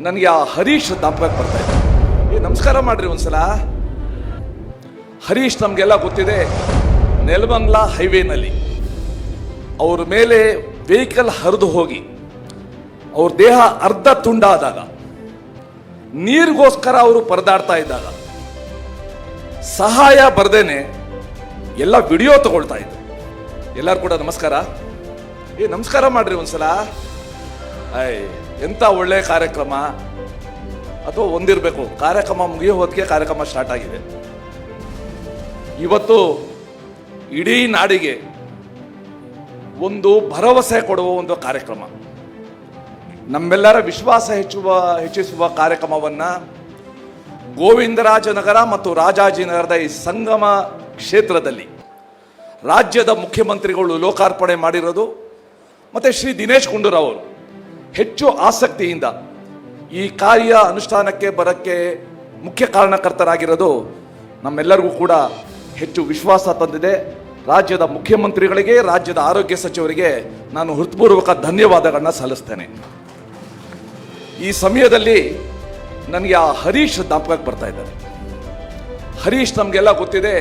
ನನಗೆ ಆ ಹರೀಶ್ ಜ್ಞಾಪಕಕ್ಕೆ ಬರ್ತಾ ಇದೆ. ನಮಸ್ಕಾರ ಮಾಡ್ರಿ ಒಂದ್ಸಲ. ಹರೀಶ್ ನಮಗೆಲ್ಲ ಗೊತ್ತಿದೆ, ನೆಲಮಂಗಲ ಹೈವೇನಲ್ಲಿ ಅವ್ರ ಮೇಲೆ ವೆಹಿಕಲ್ ಹರಿದು ಹೋಗಿ ಅವ್ರ ದೇಹ ಅರ್ಧ ತುಂಡಾದಾಗ, ನೀರಿಗೋಸ್ಕರ ಅವರು ಪರದಾಡ್ತಾ ಇದ್ದಾಗ ಸಹಾಯ ಬರ್ದೇನೆ ಎಲ್ಲ ವಿಡಿಯೋ ತಗೊಳ್ತಾ ಇದ್ರು. ಎಲ್ಲರೂ ಕೂಡ ನಮಸ್ಕಾರ. ನಮಸ್ಕಾರ ಮಾಡ್ರಿ ಒಂದ್ಸಲ. ಎಂತ ಒಳ್ಳೆ ಕಾರ್ಯಕ್ರಮ. ಅಥವಾ ಒಂದಿರಬೇಕು, ಕಾರ್ಯಕ್ರಮ ಮುಗಿಯೋ ಹೊತ್ತಿಗೆ ಕಾರ್ಯಕ್ರಮ ಸ್ಟಾರ್ಟ್ ಆಗಿದೆ. ಇವತ್ತು ಇಡೀ ನಾಡಿಗೆ ಒಂದು ಭರವಸೆ ಕೊಡುವ ಒಂದು ಕಾರ್ಯಕ್ರಮ, ನಮ್ಮೆಲ್ಲರ ವಿಶ್ವಾಸ ಹೆಚ್ಚಿಸುವ ಕಾರ್ಯಕ್ರಮವನ್ನು ಗೋವಿಂದರಾಜನಗರ ಮತ್ತು ರಾಜಾಜಿನಗರದ ಈ ಸಂಗಮ ಕ್ಷೇತ್ರದಲ್ಲಿ ರಾಜ್ಯದ ಮುಖ್ಯಮಂತ್ರಿಗಳು ಲೋಕಾರ್ಪಣೆ ಮಾಡಿರೋದು. ಮತ್ತು ಶ್ರೀ ದಿನೇಶ್ ಗುಂಡೂರಾವ್ ಅವರು ಹೆಚ್ಚು ಆಸಕ್ತಿಯಿಂದ ಈ ಕಾರ್ಯ ಅನುಷ್ಠಾನಕ್ಕೆ ಬರೋಕ್ಕೆ ಮುಖ್ಯ ಕಾರಣಕರ್ತರಾಗಿರೋದು ನಮ್ಮೆಲ್ಲರಿಗೂ ಕೂಡ ಹೆಚ್ಚು ವಿಶ್ವಾಸ ತಂದಿದೆ. ರಾಜ್ಯದ ಮುಖ್ಯಮಂತ್ರಿಗಳಿಗೆ, ರಾಜ್ಯದ ಆರೋಗ್ಯ ಸಚಿವರಿಗೆ ನಾನು ಹೃತ್ಪೂರ್ವಕ ಧನ್ಯವಾದಗಳನ್ನ ಸಲ್ಲಿಸ್ತೇನೆ. ಈ ಸಮಯದಲ್ಲಿ ನನಗೆ ಆ ಹರೀಶ್ ಜ್ಞಾಪಕಕ್ಕೆ ಬರ್ತಾ ಇದ್ದಾರೆ. ಹರೀಶ್ ನಮಗೆಲ್ಲ ಗೊತ್ತಿದೆ,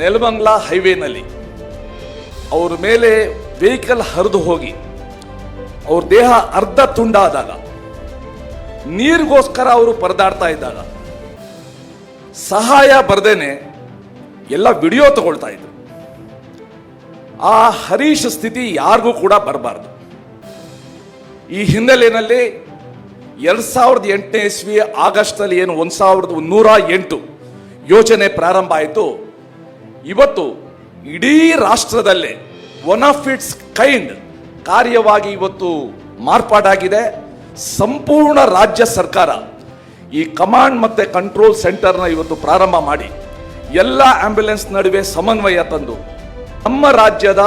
ನೆಲಮಂಗಲ ಹೈವೇನಲ್ಲಿ ಅವ್ರ ಮೇಲೆ ವೆಹಿಕಲ್ ಹರಿದು ಹೋಗಿ ಅವ್ರ ದೇಹ ಅರ್ಧ ತುಂಡಾದಾಗ, ನೀರಿಗೋಸ್ಕರ ಅವರು ಪರದಾಡ್ತಾ ಇದ್ದಾಗ ಸಹಾಯ ಬರ್ದೇನೆ ಎಲ್ಲ ವಿಡಿಯೋ ತಗೊಳ್ತಾ ಇದ್ರು. ಆ ಹರೀಶ್ ಸ್ಥಿತಿ ಯಾರಿಗೂ ಕೂಡ ಬರಬಾರ್ದು. ಈ ಹಿನ್ನೆಲೆಯಲ್ಲಿ 2008ನೇ ಇಸ್ವಿ ಆಗಸ್ಟ್ನಲ್ಲಿ ಏನು 1108 ಯೋಜನೆ ಪ್ರಾರಂಭ ಆಯಿತು. ಇವತ್ತು ಇಡೀ ರಾಷ್ಟ್ರದಲ್ಲೇ ಒನ್ ಆಫ್ ಇಟ್ಸ್ ಕೈಂಡ್ ಕಾರ್ಯವಾಗಿ ಇವತ್ತು ಮಾರ್ಪಾಡಾಗಿದೆ. ಸಂಪೂರ್ಣ ರಾಜ್ಯ ಸರ್ಕಾರ ಈ ಕಮಾಂಡ್ ಮತ್ತು ಕಂಟ್ರೋಲ್ ಸೆಂಟರ್ನ ಇವತ್ತು ಪ್ರಾರಂಭ ಮಾಡಿ ಎಲ್ಲ ಆಂಬ್ಯುಲೆನ್ಸ್ ನಡುವೆ ಸಮನ್ವಯ ತಂದು ನಮ್ಮ ರಾಜ್ಯದ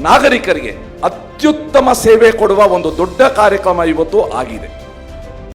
ನಾಗರಿಕರಿಗೆ ಅತ್ಯುತ್ತಮ ಸೇವೆ ಕೊಡುವ ಒಂದು ದೊಡ್ಡ ಕಾರ್ಯಕ್ರಮ ಇವತ್ತು ಆಗಿದೆ.